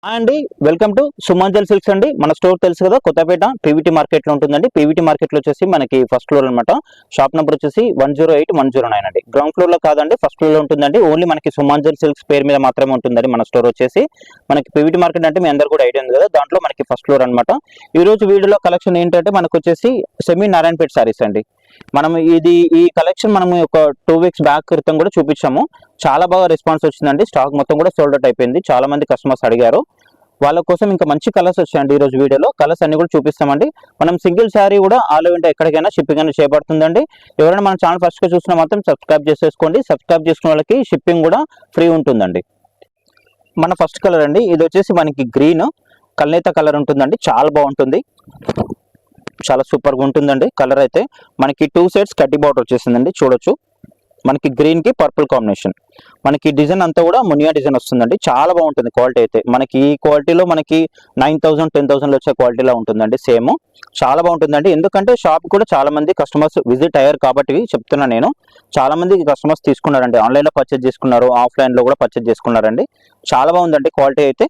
అండి welcome to సుమంజల్ silks అండి. మన స్టోర్ తెలుసు కదా, కొత్తపేట పీవీటీ మార్కెట్ లో ఉంటుందండి. పీవీటీ మార్కెట్ లో వచ్చేసి మనకి ఫస్ట్ ఫ్లోర్ అనమాట. షాప్ నెంబర్ వచ్చేసి 108-109 అండి. గ్రౌండ్ ఫ్లోర్ లో కాదండి, ఫస్ట్ ఫ్లోర్ లో ఉంటుందండి. ఓన్లీ మనకి సుమంజల్ సిల్క్స్ పేరు మీద మాత్రమే ఉంటుందండి మన స్టోర్ వచ్చేసి. మనకి పీవీటీ మార్కెట్ అంటే మీ అందరు కూడా ఐడియా ఉంది కదా, దాంట్లో మనకి ఫస్ట్ ఫ్లోర్ అనమాట. ఈ రోజు వీడియోలో కలెక్షన్ ఏంటంటే మనకు వచ్చేసి సెమీ నారాయణపేట సారీస్ అండి. మనం ఈ కలెక్షన్ మనం ఒక 2 weeks బ్యాక్ క్రితం కూడా చూపించాము. చాలా బాగా రెస్పాన్స్ వచ్చిందండి. స్టాక్ మొత్తం కూడా సోల్డ్ అవుట్ అయిపోయింది. చాలా మంది కస్టమర్స్ అడిగారు. వాళ్ళ కోసం ఇంకా మంచి కలర్స్ వచ్చాయండి. ఈ రోజు వీడియోలో కలర్స్ అన్ని కూడా చూపిస్తామండి. మనం సింగిల్ శారీ కూడా ఆల్ ఓవర్ ఇండియా ఎక్కడికైనా షిప్పింగ్ అనేది చేయబడుతుందండి. ఎవరైనా మన ఛానల్ ఫస్ట్ గా చూసినా మాత్రం సబ్స్క్రైబ్ చేసేసుకోండి. సబ్స్క్రైబ్ చేసుకున్న వాళ్ళకి షిప్పింగ్ కూడా ఫ్రీ ఉంటుందండి. మన ఫస్ట్ కలర్ అండి, ఇది వచ్చేసి మనకి గ్రీన్ కల్నేత కలర్ ఉంటుందండి. చాలా బాగుంటుంది, చాలా సూపర్ గా ఉంటుందండి. కలర్ అయితే మనకి 2 sides కడ్డీ బార్డర్ వచ్చేసిందండి. చూడొచ్చు, మనకి గ్రీన్ కి పర్పుల్ కాంబినేషన్. మనకి డిజైన్ అంతా కూడా మునియా డిజైన్ వస్తుందండి. చాలా బాగుంటుంది క్వాలిటీ అయితే. మనకి ఈ క్వాలిటీలో మనకి 9,000 10,000 వచ్చే క్వాలిటీలో ఉంటుందండి. సేమ్ చాలా బాగుంటుందండి. ఎందుకంటే షాప్ కూడా చాలా మంది కస్టమర్స్ విజిట్ అయ్యారు కాబట్టి చెప్తున్నా నేను. చాలా మంది కస్టమర్స్ తీసుకున్నారండి. ఆన్లైన్ లో పర్చేజ్ చేసుకున్నారు, ఆఫ్లైన్ లో కూడా పర్చేజ్ చేసుకున్నారండి. చాలా బాగుందండి క్వాలిటీ అయితే.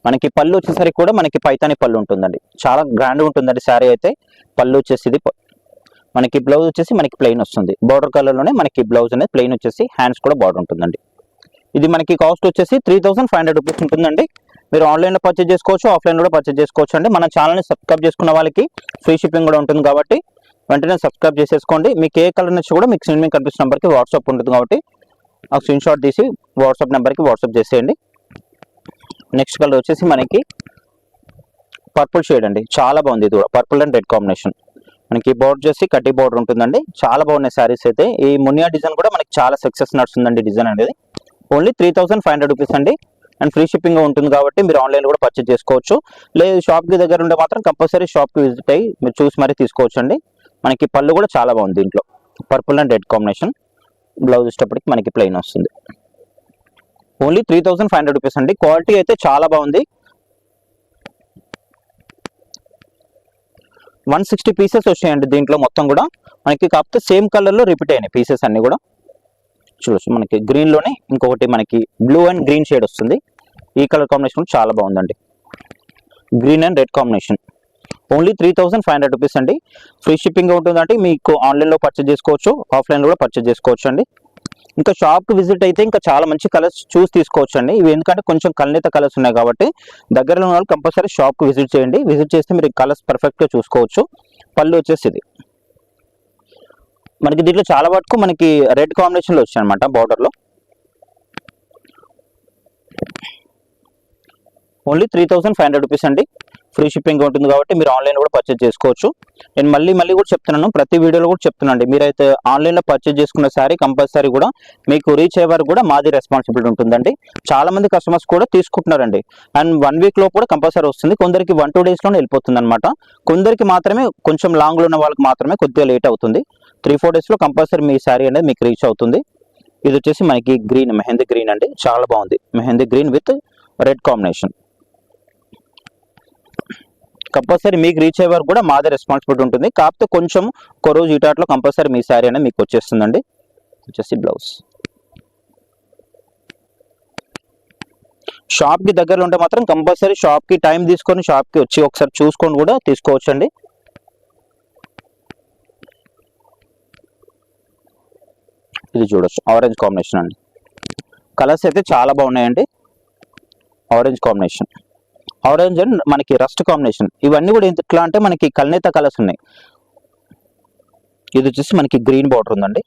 మనకి పళ్ళు వచ్చేసరికి కూడా మనకి పైతాని పళ్ళు ఉంటుందండి. చాలా గ్రాండ్ ఉంటుందండి శారీ అయితే. పళ్ళు వచ్చేసి ఇది మనకి బ్లౌజ్ వచ్చేసి మనకి ప్లెయిన్ వస్తుంది. బార్డర్ కలర్ లోనే మనకి బ్లౌజ్ అనేది ప్లెయిన్ వచ్చేసి హ్యాండ్స్ కూడా బార్డర్ ఉంటుందండి. ఇది మనకి కాస్ట్ వచ్చేసి 3,500 రూపీస్ ఉంటుందండి. మీరు ఆన్లైన్ లో పర్చేజ్ చేసుకోవచ్చు, ఆఫ్లైన్ కూడా పర్చేజ్ చేసుకోవచ్చు అండి. మన ఛానల్ ని సబ్స్క్రైబ్ చేసుకున్న వాళ్ళకి ఫ్రీ షిప్పింగ్ కూడా ఉంటుంది కాబట్టి వెంటనే సబ్స్క్రైబ్ చేసేసుకోండి. మీకు ఏ కలర్ నచ్చి కూడా మీకు స్క్రీన్ మీద కనిపిస్తున్న నెంబర్కి వాట్సాప్ ఉంటుంది కాబట్టి ఆ స్క్రీన్ షాట్ తీసి వాట్సాప్ నెంబర్కి వాట్సాప్ చేసేయండి. నెక్స్ట్ కలర్ వచ్చేసి మనకి పర్పుల్ షేడ్ అండి. చాలా బాగుంది. ఇది కూడా పర్పుల్ అండ్ రెడ్ కాంబినేషన్. మనకి బోర్డర్ చేసి కడ్డీ బోర్డర్ ఉంటుందండి. చాలా బాగున్నాయి శారీస్ అయితే. ఈ మునియా డిజైన్ కూడా మనకి చాలా సక్సెస్ నడుస్తుందండి. డిజైన్ అనేది ఓన్లీ 3,500 రూపీస్ అండి. అండ్ ఫ్రీ షిప్పింగ్ ఉంటుంది కాబట్టి మీరు ఆన్లైన్ కూడా పర్చేజ్ చేసుకోవచ్చు. లేదు షాప్ కి దగ్గర ఉంటే మాత్రం కంపల్సరీ షాప్ కి విజిట్ అయ్యి మీరు చూసి మరీ తీసుకోవచ్చు అండి. మనకి పళ్ళు కూడా చాలా బాగుంది. దీంట్లో purple and red combination. Blouse ఇష్టపడికి మనకి ప్లెయిన్ వస్తుంది. ఓన్లీ 3,500 రూపీస్ అండి. క్వాలిటీ అయితే చాలా బాగుంది. 160 పీసెస్ వచ్చాయండి దీంట్లో మొత్తం కూడా. మనకి కాకపోతే సేమ్ కలర్ లో రిపీట్ అయినాయి పీసెస్ అన్ని కూడా. చూడొచ్చు, మనకి గ్రీన్ లోనే ఇంకొకటి మనకి బ్లూ అండ్ గ్రీన్ షేడ్ వస్తుంది. ఈ కలర్ కాంబినేషన్ చాలా బాగుందండి. Green and red combination. Only 3,500 rupees అండి. ఫ్రీ షిప్పింగ్ ఉంటుందంటే మీకు ఆన్లైన్ లో పర్చేజ్ చేసుకోవచ్చు, ఆఫ్లైన్ లో కూడా పర్చేజ్ చేసుకోవచ్చు అండి. ఇంకా షాప్ కి విజిట్ అయితే ఇంకా చాలా మంచి కలర్స్ చూసి తీసుకోవచ్చు అండి. ఇవి ఎందుకంటే కొంచెం కల్నేత కలర్స్ ఉన్నాయి కాబట్టి దగ్గరలో ఉన్న వాళ్ళు కంపల్సరీ షాప్ కి విజిట్ చేయండి. విజిట్ చేస్తే మీరు కలర్స్ పర్ఫెక్ట్ గా చూసుకోవచ్చు. పళ్ళు వచ్చేసి ఇది మనకి దీంట్లో చాలా వరకు మనకి రెడ్ కాంబినేషన్ లో వచ్చాయి అనమాట బార్డర్ లో. ఓన్లీ 3,500 రూపీస్ అండి. ఫ్రీ షిప్పింగ్ ఉంటుంది కాబట్టి మీరు ఆన్లైన్ కూడా పర్చేజ్ చేసుకోవచ్చు. నేను మళ్ళీ కూడా చెప్తున్నాను, ప్రతి వీడియోలో కూడా చెప్తున్నాను, మీరైతే ఆన్లైన్ లో పర్చేజ్ చేసుకున్న శారీ కంపల్సరీ కూడా మీకు రీచ్ అయ్యే వరకు కూడా మాది రెస్పాన్సిబిలిటీ ఉంటుందండి. చాలా మంది కస్టమర్స్ కూడా తీసుకుంటున్నారండి. అండ్ 1 week లో కూడా కంపల్సరీ వస్తుంది. కొందరికి 1-2 days లోనే వెళ్ళిపోతుంది అనమాట. కొందరికి మాత్రమే, కొంచెం లాంగ్ లో ఉన్న వాళ్ళకి మాత్రమే కొద్దిగా లేట్ అవుతుంది. 3-4 days లో కంపల్సరీ మీ శారీ అనేది మీకు రీచ్ అవుతుంది. ఇది వచ్చేసి మనకి గ్రీన్, మెహందీ గ్రీన్ అండి. చాలా బాగుంది. Mehndi green with red combination. Compulsory మీకు రీచ్ అయ్యే వరకు కూడా మాదే రెస్పాన్సిబిలిటీ ఉంటుంది. కాకపోతే కొంచెం ఒక రోజు ఇటాట్లో కంపల్సరీ మీ శారీ అనేది మీకు వచ్చేస్తుందండి. వచ్చేసి బ్లౌజ్. షాప్ కి దగ్గరలో ఉంటే మాత్రం కంపల్సరీ షాప్ కి టైం తీసుకొని షాప్ కి వచ్చి ఒకసారి చూసుకొని కూడా తీసుకోవచ్చు అండి. ఇది చూడొచ్చు, ఆరెంజ్ కాంబినేషన్ అండి. కలర్స్ అయితే చాలా బాగున్నాయండి. ఆరెంజ్ కాంబినేషన్, ఆరెంజ్ అండ్ మనకి రస్ట్ కాంబినేషన్. ఇవన్నీ కూడా ఎట్లా అంటే మనకి కల్నేత కలర్స్ ఉన్నాయి. ఇది వచ్చేసి మనకి గ్రీన్ బార్డర్ ఉందండి.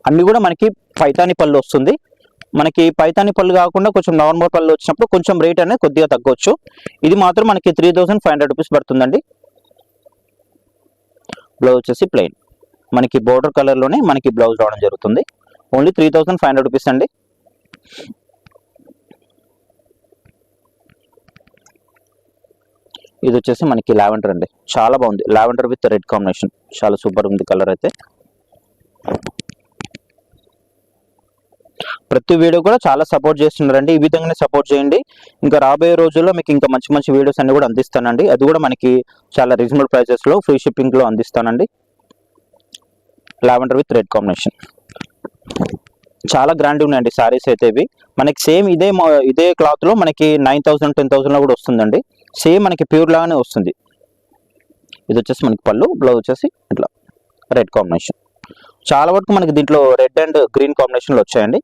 అన్ని కూడా మనకి పైతాని పళ్ళు వస్తుంది. మనకి పైతాని పళ్ళు కాకుండా కొంచెం నార్మల్ పళ్ళు వచ్చినప్పుడు కొంచెం రేట్ అనేది కొద్దిగా తగ్గవచ్చు. ఇది మాత్రం మనకి 3,500 రూపీస్ పడుతుందండి. బ్లౌజ్ వచ్చేసి ప్లెయిన్, మనకి బోర్డర్ కలర్ లోనే మనకి బ్లౌజ్ రావడం జరుగుతుంది. ఓన్లీ 3,500 రూపీస్ అండి. ఇది వచ్చేసి మనకి లావెండర్ అండి. చాలా బాగుంది. Lavender with red combination. చాలా సూపర్ ఉంది కలర్ అయితే. ప్రతి వీడియో కూడా చాలా సపోర్ట్ చేస్తున్నారండి. ఈ విధంగానే సపోర్ట్ చేయండి. ఇంకా రాబోయే రోజుల్లో మీకు ఇంకా మంచి వీడియోస్ అన్ని కూడా అందిస్తానండి. అది కూడా మనకి చాలా రీజనబుల్ ప్రైసెస్ లో ఫ్రీ షిప్పింగ్ లో అందిస్తానండి. Lavender with red combination. చాలా గ్రాండ్ ఉన్నాయండి శారీస్ అయితే ఇవి. మనకి సేమ్ ఇదే క్లాత్ లో మనకి 9,000 10,000 లో కూడా వస్తుందండి. సేమ్ మనకి ప్యూర్ లాగానే వస్తుంది. ఇది వచ్చేసి మనకి పళ్ళు, బ్లౌజ్ వచ్చేసి ఇట్లా రెడ్ కాంబినేషన్. చాలా వరకు మనకి దీంట్లో రెడ్ అండ్ గ్రీన్ కాంబినేషన్లో వచ్చాయండి.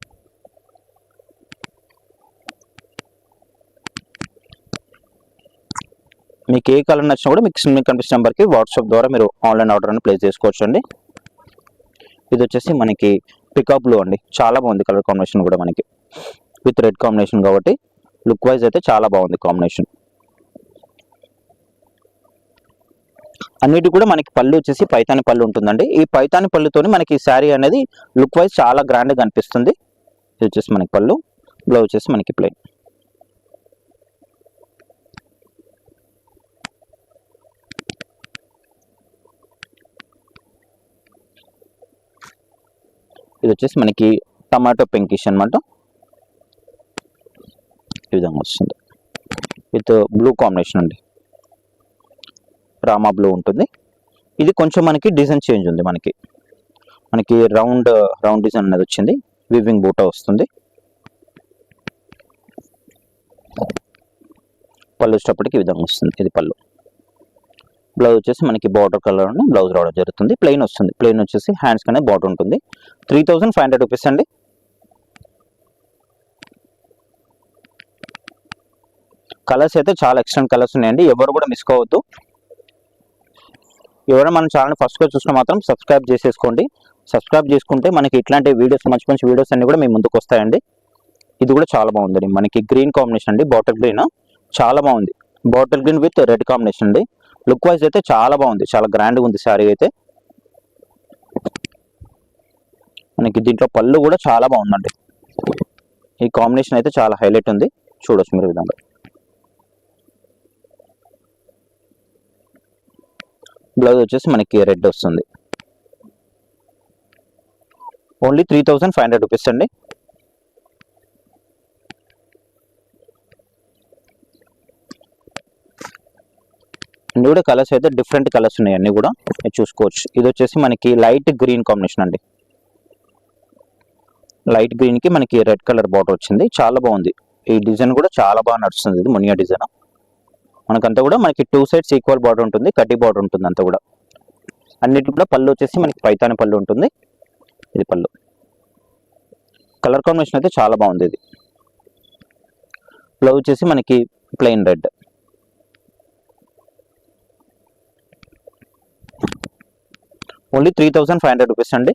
మీకు ఏ కలర్ నచ్చినా కూడా మీకు స్క్రీన్ మీద కనిపిస్తున్న నెంబర్కి వాట్సాప్ ద్వారా మీరు ఆన్లైన్ ఆర్డర్ అని ప్లేస్ చేసుకోవచ్చు అండి. ఇది వచ్చేసి మనకి పికాక్ బ్లూ అండి. చాలా బాగుంది కలర్ కాంబినేషన్ కూడా మనకి విత్ రెడ్ కాంబినేషన్ కాబట్టి లుక్ వైజ్ అయితే చాలా బాగుంది కాంబినేషన్. అన్నిటి కూడా మనకి పళ్ళు వచ్చేసి పైతాని పళ్ళు ఉంటుందండి. ఈ పైతాని పళ్ళుతోని మనకి శారీ అనేది లుక్ వైజ్ చాలా గ్రాండ్గా కనిపిస్తుంది. ఇది వచ్చేసి మనకి పళ్ళు, బ్లౌజ్ వచ్చేసి మనకి ప్లెయిన్. ఇది వచ్చేసి మనకి టమాటో పింకిష్ అనమాట. ఈ విధంగా వస్తుంది విత్ బ్లూ కాంబినేషన్ అండి. రామా బ్లూ ఉంటుంది. ఇది కొంచెం మనకి డిజైన్ చేంజ్ ఉంది. మనకి రౌండ్ డిజైన్ అనేది వచ్చింది. వివింగ్ బూటా వస్తుంది. పళ్ళు వచ్చేటప్పటికి ఈ విధంగా వస్తుంది. ఇది పళ్ళు. బ్లౌజ్ వచ్చేసి మనకి బార్డర్ కలర్ బ్లౌజ్ రావడం జరుగుతుంది. ప్లెయిన్ వస్తుంది. ప్లెయిన్ వచ్చేసి హ్యాండ్స్ అనేది బార్డర్ ఉంటుంది. 3,500 రూపీస్ అండి. కలర్స్ అయితే చాలా ఎక్సలెంట్ కలర్స్ ఉన్నాయండి. ఎవరు కూడా మిస్ కావద్దు. ఎవరైనా మన ఛానల్ ఫస్ట్గా చూసినా మాత్రం సబ్స్క్రైబ్ చేసేసుకోండి. సబ్స్క్రైబ్ చేసుకుంటే మనకి ఇట్లాంటి వీడియోస్ మంచి మంచి వీడియోస్ అన్ని కూడా మీ ముందుకు వస్తాయండి. ఇది కూడా చాలా బాగుందండి. మనకి గ్రీన్ కాంబినేషన్ అండి. బాటిల్ గ్రీన్ చాలా బాగుంది. Bottle green with red combination అండి. లుక్ వైజ్ అయితే చాలా బాగుంది. చాలా గ్రాండ్గా ఉంది శారీ అయితే. మనకి దీంట్లో పళ్ళు కూడా చాలా బాగుందండి. ఈ కాంబినేషన్ అయితే చాలా హైలైట్ ఉంది. చూడొచ్చు మీరు విధంగా. బ్లౌజ్ వచ్చేసి మనకి రెడ్ వస్తుంది. ఓన్లీ 3,500 రూపీస్ అండి. అన్ని కూడా కలర్స్ అయితే డిఫరెంట్ కలర్స్ ఉన్నాయి. అన్ని కూడా చూసుకోవచ్చు. ఇది వచ్చేసి మనకి లైట్ గ్రీన్ కాంబినేషన్ అండి. లైట్ గ్రీన్ కి మనకి రెడ్ కలర్ బార్డర్ వచ్చింది. చాలా బాగుంది. ఈ డిజైన్ కూడా చాలా బాగా నడుస్తుంది. ఇది మునియా డిజైన్. మనకంతా కూడా మనకి 2 సైడ్స్ ఈక్వల్ బార్డర్ ఉంటుంది. కడ్డీ బార్డర్ ఉంటుంది. అంతా కూడా అన్నిటి కూడా పళ్ళు వచ్చేసి మనకి పైతాని పళ్ళు ఉంటుంది. ఇది పళ్ళు. కలర్ కాంబినేషన్ అయితే చాలా బాగుంది. ఇది బ్లౌజ్ వచ్చేసి మనకి ప్లెయిన్ రెడ్. ఓన్లీ 3,500 రూపీస్ అండి.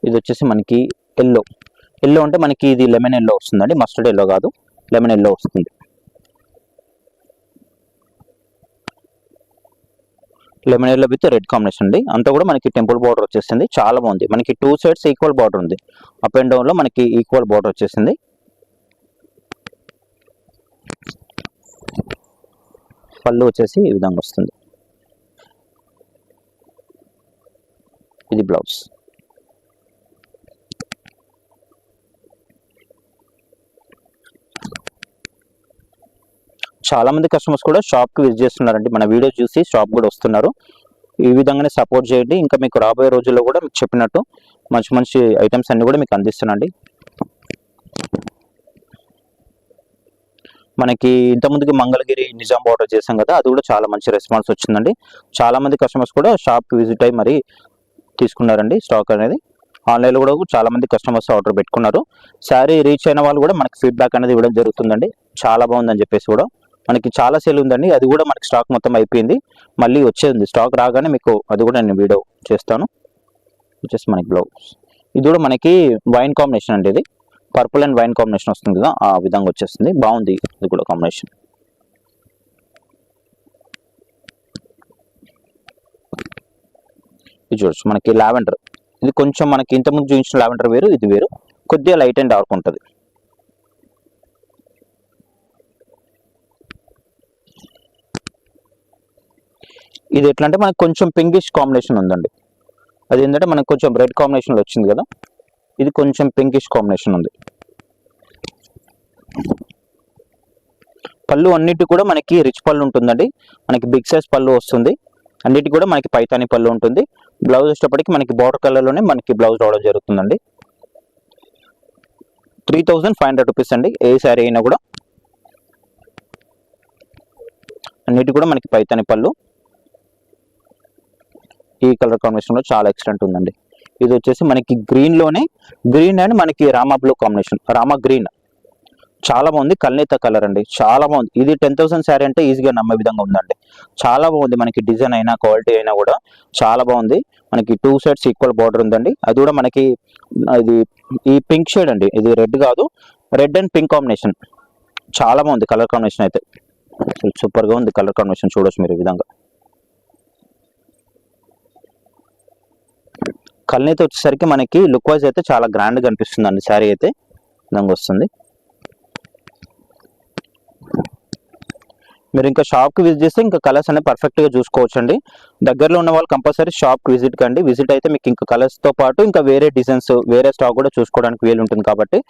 ఇది వచ్చేసి మనకి ఎల్లో అంటే మనకి ఇది లెమన్ ఎల్లో వస్తుందండి. మస్టర్డ్ ఎల్లో కాదు, లెమన్ ఎల్లో వస్తుంది. Lemon yellow with red combination అండి. అంతా కూడా మనకి టెంపుల్ బార్డర్ వచ్చేసింది. చాలా బాగుంది. మనకి 2 సైడ్స్ ఈక్వల్ బార్డర్ ఉంది. అప్ అండ్ డౌన్ లో మనకి ఈక్వల్ బార్డర్ వచ్చేసింది. పళ్ళు వచ్చేసి ఈ విధంగా వస్తుంది. ఇది బ్లౌజ్. చాలా మంది కస్టమర్స్ కూడా షాప్ కి విజిట్ చేస్తున్నారండి. మన వీడియో చూసి షాప్ కూడా వస్తున్నారు. ఈ విధంగానే సపోర్ట్ చేయండి. ఇంకా మీకు రాబోయే రోజుల్లో కూడా మీకు చెప్పినట్టు మంచి మంచి ఐటమ్స్ అన్ని కూడా మీకు అందిస్తున్నాండి. మనకి ఇంతకుముందుకి మంగళగిరి నిజాం ఆర్డర్ చేసాం కదా, అది కూడా చాలా మంచి రెస్పాన్స్ వచ్చిందండి. చాలా మంది కస్టమర్స్ కూడా షాప్ కి విజిట్ అయ్యి మరి తీసుకున్నారండి స్టాక్ అనేది. ఆన్లైన్లో కూడా చాలా మంది కస్టమర్స్ ఆర్డర్ పెట్టుకున్నారు. శారీ రీచ్ అయిన వాళ్ళు కూడా మనకి ఫీడ్బ్యాక్ అనేది ఇవ్వడం జరుగుతుందండి. చాలా బాగుందని చెప్పేసి కూడా మనకి చాలా సేల్ ఉందండి. అది కూడా మనకి స్టాక్ మొత్తం అయిపోయింది. మళ్ళీ వచ్చేది స్టాక్ రాగానే మీకు అది కూడా నేను వీడియో చేస్తాను. వచ్చేసి మనకి బ్లౌజ్. ఇది కూడా మనకి వైన్ కాంబినేషన్ అండి. ఇది పర్పుల్ అండ్ వైన్ కాంబినేషన్ వస్తుంది కదా, ఆ విధంగా వచ్చేస్తుంది. బాగుంది ఇది కూడా కాంబినేషన్. ఇది చూడొచ్చు మనకి లావెండర్. ఇది కొంచెం మనకి ఇంతకుముందు చూపించిన లావెండర్ వేరు, ఇది వేరు. కొద్దిగా లైట్ అండ్ డార్క్ ఉంటుంది. ఇది ఎట్లా అంటే మనకి కొంచెం పింకిష్ కాంబినేషన్ ఉందండి. అది ఏంటంటే మనకు కొంచెం రెడ్ కాంబినేషన్లో వచ్చింది కదా, ఇది కొంచెం పింకిష్ కాంబినేషన్ ఉంది. పళ్ళు అన్నిటి కూడా మనకి రిచ్ పళ్ళు ఉంటుందండి. మనకి బిగ్ సైజ్ పళ్ళు వస్తుంది. అన్నిటి కూడా మనకి పైతాని పళ్ళు ఉంటుంది. బ్లౌజ్ వచ్చేటప్పటికి మనకి బార్డర్ కలర్లోనే మనకి బ్లౌజ్ రావడం జరుగుతుందండి. 3500 రూపీస్ అండి ఏ శారీ అయినా కూడా. అన్నిటి కూడా మనకి పైతాని పళ్ళు. ఈ కలర్ కాంబినేషన్ లో చాలా ఎక్సలెంట్ ఉందండి. ఇది వచ్చేసి మనకి గ్రీన్ అండ్ మనకి Rama blue combination, Rama green చాలా బాగుంది. కల్నేత కలర్ అండి, చాలా బాగుంది. ఇది 10,000 శారీ అంటే ఈజీగా నమ్మే విధంగా ఉందండి. చాలా బాగుంది. మనకి డిజైన్ అయినా క్వాలిటీ అయినా కూడా చాలా బాగుంది. మనకి 2 సైడ్స్ ఈక్వల్ బార్డర్ ఉందండి. అది కూడా మనకి ఇది ఈ పింక్ షేడ్ అండి, ఇది రెడ్ కాదు, రెడ్ అండ్ పింక్ కాంబినేషన్. చాలా బాగుంది కలర్ కాంబినేషన్ అయితే, సూపర్ గా ఉంది కలర్ కాంబినేషన్. చూడొచ్చు మీరు ఈ విధంగా. కల్నేత వచ్చేసరికి మనకి లుక్ వైజ్ అయితే చాలా గ్రాండ్ గా అనిపిస్తుంది అండి. శారీ అయితే విధంగా వస్తుంది. మీరు ఇంకా షాప్ కి విజిట్ చేస్తే ఇంకా కలర్స్ అనేవి పర్ఫెక్ట్ గా చూసుకోవచ్చు అండి. దగ్గరలో ఉన్న వాళ్ళు కంపల్సరీ షాప్ కి విజిట్ కండి. విజిట్ అయితే మీకు ఇంకా కలర్స్ తో పాటు ఇంకా వేరే డిజైన్స్, వేరే స్టాక్ కూడా చూసుకోవడానికి వీలు ఉంటుంది. కాబట్టి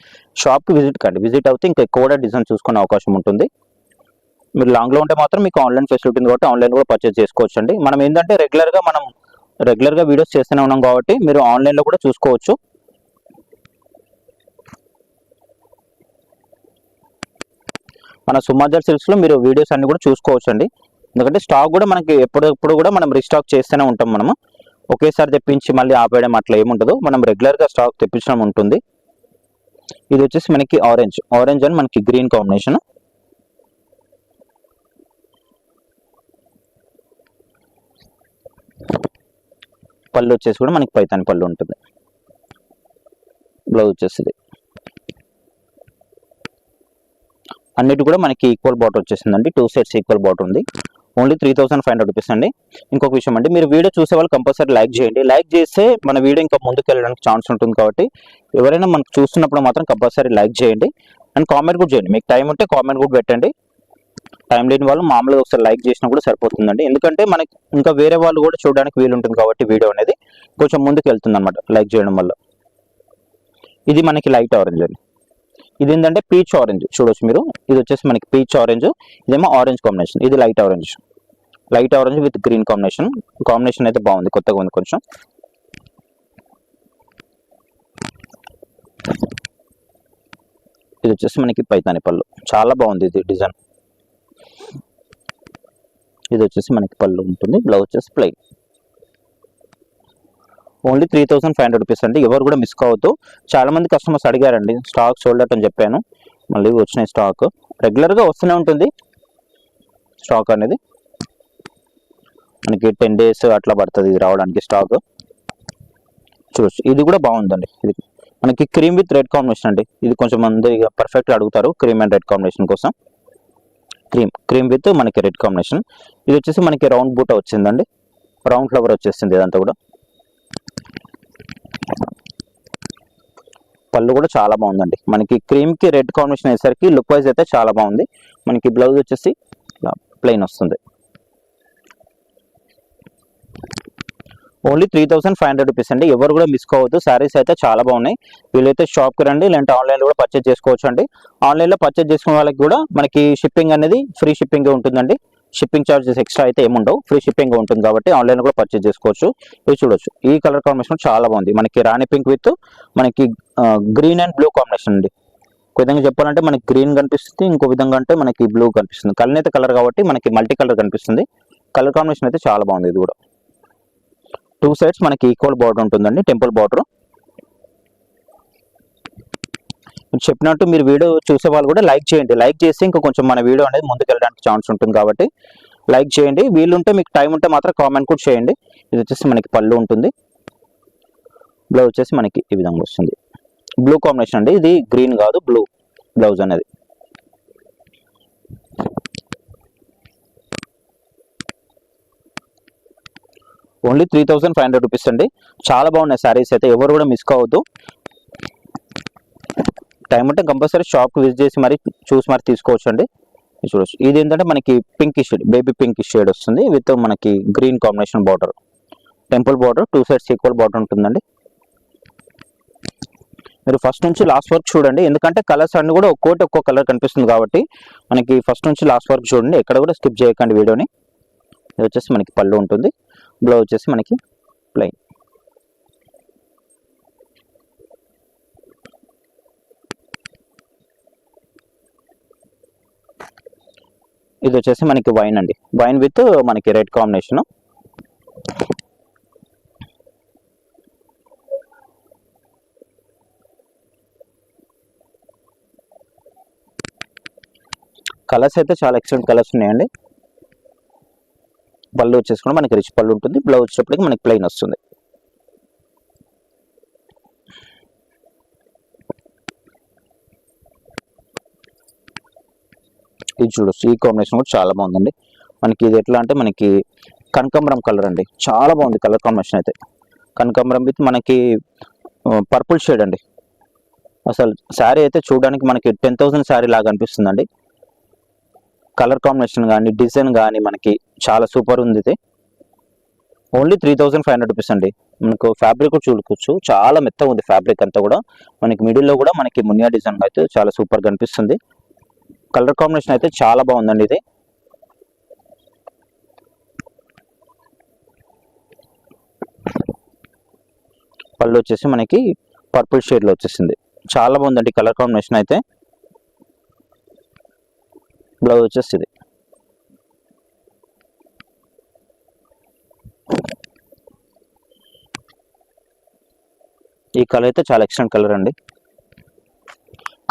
షాప్ కి విజిట్ కండి. విజిట్ అయితే ఇంకా ఎక్కువ కూడా డిజైన్ చూసుకునే అవకాశం ఉంటుంది. మీరు లాంగ్ లో ఉంటే మాత్రం మీకు ఆన్లైన్ ఫెసిలిటీ ఉంది కాబట్టి ఆన్లైన్ కూడా పర్చేస్ చేసుకోవచ్చు అండి. మనం ఏంటంటే రెగ్యులర్ గా వీడియోస్ చేస్తూనే ఉన్నాం కాబట్టి మీరు ఆన్లైన్ లో కూడా చూసుకోవచ్చు. మన సుమాజర్ సిల్క్స్ లో మీరు వీడియోస్ అన్ని కూడా చూసుకోవచ్చు అండి. ఎందుకంటే స్టాక్ కూడా మనకి ఎప్పుడు కూడా మనం రీస్టాక్ చేస్తూనే ఉంటాం. మనము ఒకేసారి తెప్పించి మళ్ళీ ఆపేయడం అట్లా ఏముండదు. మనం రెగ్యులర్ గా స్టాక్ తెప్పించడం ఉంటుంది. ఇది వచ్చేసి మనకి ఆరెంజ్ అండ్ మనకి గ్రీన్ కాంబినేషన్. పళ్ళు వచ్చేసి కూడా మనకి పైతాని పళ్ళు ఉంటుంది. బ్లౌజ్ వచ్చేసింది. అన్నిటి కూడా మనకి ఈక్వల్ బార్డర్ వచ్చేసిందండి. 2 సైడ్స్ ఈక్వల్ బార్డర్ ఉంది. ఓన్లీ 3500 రూపీస్ అండి. ఇంకొక విషయం అండి, మీరు వీడియో చూసే వాళ్ళు కంపల్సరీ లైక్ చేయండి. లైక్ చేస్తే మన వీడియో ఇంకా ముందుకు వెళ్ళడానికి ఛాన్స్ ఉంటుంది. కాబట్టి ఎవరైనా మనకు చూస్తున్నప్పుడు మాత్రం కంపల్సరీ లైక్ చేయండి అండ్ కామెంట్ కూడా చేయండి. మీకు టైం ఉంటే కామెంట్ కూడా పెట్టండి. టైం లేని వాళ్ళు మామూలుగా ఒకసారి లైక్ చేసినా కూడా సరిపోతుందండి. ఎందుకంటే మనకి ఇంకా వేరే వాళ్ళు కూడా చూడడానికి వీలు ఉంటుంది కాబట్టి వీడియో అనేది కొంచెం ముందుకు వెళ్తుంది అనమాట లైక్ చేయడం వల్ల. ఇది మనకి లైట్ ఆరెంజ్ అండి. ఇది ఏంటంటే పీచ్ ఆరెంజ్. చూడొచ్చు మీరు. ఇది వచ్చేసి మనకి పీచ్ ఆరెంజ్, ఇదేమో ఆరెంజ్ కాంబినేషన్. ఇది light orange with green combination అయితే బాగుంది, కొత్తగా ఉంది కొంచెం. ఇది వచ్చేసి మనకి పైతాని పళ్ళు, చాలా బాగుంది ఇది డిజైన్. ఇది వచ్చేసి మనకి పళ్ళు ఉంటుంది. బ్లౌజ్ వచ్చేసి ప్లెయిన్. ఓన్లీ 3500 రూపీస్ అండి. ఎవరు కూడా మిస్ కావద్దు. చాలా మంది కస్టమర్స్ అడిగారండి, స్టాక్ సోల్డ్ అవుట్ అని చెప్పాను. మళ్ళీ వచ్చిన స్టాక్ రెగ్యులర్ గా వస్తూనే ఉంటుంది. స్టాక్ అనేది మనకి 10 days అట్లా పడుతుంది ఇది రావడానికి స్టాక్. చూడొచ్చు. ఇది కూడా బాగుందండి. ఇది మనకి క్రీమ్ విత్ రెడ్ కాంబినేషన్ అండి. ఇది కొంచెం మంది పర్ఫెక్ట్ గా అడుగుతారు క్రీమ్ అండ్ రెడ్ కాంబినేషన్ కోసం. క్రీమ్ విత్ మనకి రెడ్ కాంబినేషన్. ఇది వచ్చేసి మనకి రౌండ్ బూట వచ్చిందండి, రౌండ్ ఫ్లవర్ వచ్చేసింది ఇదంతా కూడా. పళ్ళు కూడా చాలా బాగుందండి. మనకి క్రీమ్ కి రెడ్ కాంబినేషన్ అయ్యేసరికి లుక్ వైజ్ అయితే చాలా బాగుంది. మనకి బ్లౌజ్ వచ్చేసి ప్లెయిన్ వస్తుంది. ఓన్లీ 3500 రూపీస్ అండి. ఎవరు కూడా మిస్ కావద్దు. శారీస్ అయితే చాలా బాగున్నాయి. వీళ్ళైతే షాప్కి రండి, లేదంటే ఆన్లైన్లో కూడా పర్చేజ్ చేసుకోవచ్చు అండి. ఆన్లైన్లో పర్చేజ్ చేసుకునే వాళ్ళకి కూడా మనకి షిప్పింగ్ అనేది ఫ్రీ షిప్పింగ్ ఉంటుందండి. షిప్పింగ్ చార్జెస్ ఎక్స్ట్రా అయితే ఏముండవు, ఫ్రీ షిప్పింగ్ ఉంటుంది కాబట్టి ఆన్లైన్లో కూడా పర్చేజ్ చేసుకోవచ్చు. ఇది చూడొచ్చు. ఈ కలర్ కాంబినేషన్ చాలా బాగుంది. మనకి రాణి పింక్ విత్ మనకి గ్రీన్ అండ్ బ్లూ కాంబినేషన్ అండి. ఒక విధంగా చెప్పాలంటే మనకి గ్రీన్ కనిపిస్తుంది, ఇంకో విధంగా అంటే మనకి బ్లూ కనిపిస్తుంది. కల్నేత కలర్ కాబట్టి మనకి మల్టీ కలర్ కనిపిస్తుంది. కలర్ కాంబినేషన్ అయితే చాలా బాగుంది. ఇది కూడా 2 సైడ్స్ మనకి ఈక్వల్ బార్డర్ ఉంటుందండి, టెంపుల్ బార్డర్. చెప్పినట్టు మీరు వీడియో చూసే వాళ్ళు కూడా లైక్ చేయండి. లైక్ చేస్తే ఇంకా కొంచెం మన వీడియో అనేది ముందుకు వెళ్ళడానికి ఛాన్స్ ఉంటుంది కాబట్టి లైక్ చేయండి. వీలుంటే మీకు టైం ఉంటే మాత్రం కామెంట్ కూడా చేయండి. ఇది వచ్చేసి మనకి పళ్ళు ఉంటుంది. బ్లౌజ్ వచ్చేసి మనకి ఈ విధంగా వస్తుంది. బ్లూ కాంబినేషన్ అండి. ఇది గ్రీన్ కాదు, బ్లూ బ్లౌజ్ అనేది. ఓన్లీ 3500 రూపీస్ అండి. చాలా బాగున్నాయి శారీస్ అయితే, ఎవరు కూడా మిస్ కావద్దు. టైం ఉంటే కంపల్సరీ షాప్కి విజిట్ చేసి మరి చూసి మరి తీసుకోవచ్చు అండి. చూడవచ్చు. ఇది ఏంటంటే మనకి pink shade, baby pink shade వస్తుంది విత్ మనకి green combination border, temple border, 2 sides equal border ఉంటుందండి. మీరు ఫస్ట్ నుంచి లాస్ట్ వరకు చూడండి, ఎందుకంటే కలర్స్ అన్ని కూడా ఒక్కో కలర్ కనిపిస్తుంది కాబట్టి మనకి ఫస్ట్ నుంచి లాస్ట్ వరకు చూడండి. ఎక్కడ కూడా స్కిప్ చేయకండి వీడియోని. ఇది వచ్చేసి మనకి పళ్ళు ఉంటుంది, బ్లౌజ్ వచ్చేసి మనకి ప్లెయిన్. ఇది వచ్చేసి మనకి వైన్ అండి, వైన్ విత్ మనకి రెడ్ కాంబినేషన్. కలర్స్ అయితే చాలా ఎక్సలెంట్ కలర్స్ ఉన్నాయండి. పళ్ళు వచ్చేసుకుని మనకి రిచ్ పళ్ళు ఉంటుంది, బ్లౌజ్ వచ్చేటప్పటికి మనకి ప్లెయిన్ వస్తుంది. ఇది చూడొచ్చు, ఈ కాంబినేషన్ కూడా చాలా బాగుందండి. మనకి ఇది ఎట్లా అంటే మనకి కనకాంబరం కలర్ అండి, చాలా బాగుంది కలర్ కాంబినేషన్ అయితే. కనకాంబరం విత్ మనకి పర్పుల్ షేడ్ అండి. అసలు శారీ అయితే చూడడానికి మనకి 10,000 శారీ లాగా అనిపిస్తుందండి. కలర్ కాంబినేషన్ కానీ డిజైన్ కానీ మనకి చాలా సూపర్ ఉంది. ఇది ఓన్లీ 3,500 రూపీస్ అండి. మనకు ఫ్యాబ్రిక్ కూడా చూడుకోవచ్చు, చాలా మెత్తగా ఉంది ఫ్యాబ్రిక్ అంతా కూడా. మనకి మిడిల్లో కూడా మనకి మునియా డిజైన్ అయితే చాలా సూపర్గా అనిపిస్తుంది. కలర్ కాంబినేషన్ అయితే చాలా బాగుందండి. ఇది పళ్ళు వచ్చేసి మనకి పర్పుల్ షేడ్లో వచ్చేసింది, చాలా బాగుందండి కలర్ కాంబినేషన్ అయితే. బ్లౌజ్ వచ్చేసి ఇది. ఈ కలర్ అయితే చాలా ఎక్సలెంట్ కలర్ అండి.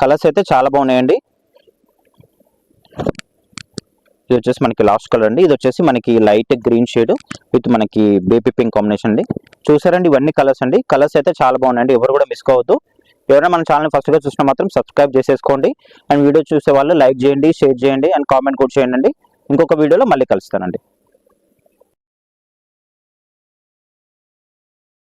కలర్స్ అయితే చాలా బాగున్నాయండి. ఇది వచ్చేసి మనకి లాస్ట్ కలర్ అండి. ఇది వచ్చేసి మనకి లైట్ గ్రీన్ షేడ్ విత్ మనకి బేబీ పింక్ కాంబినేషన్ అండి. చూసారండి, ఇవన్నీ కలర్స్ అండి. కలర్స్ అయితే చాలా బాగున్నాయండి, ఎవరు కూడా మిస్ కావద్దు. ఎవరైనా మన ఛానల్ ఫస్ట్గా చూసినా మాత్రం సబ్స్క్రైబ్ చేసేసుకోండి. అండ్ వీడియో చూసే వాళ్ళు లైక్ చేయండి, షేర్ చేయండి అండ్ కామెంట్ కూడా చేయండి. ఇంకొక వీడియోలో మళ్ళీ కలుస్తానండి.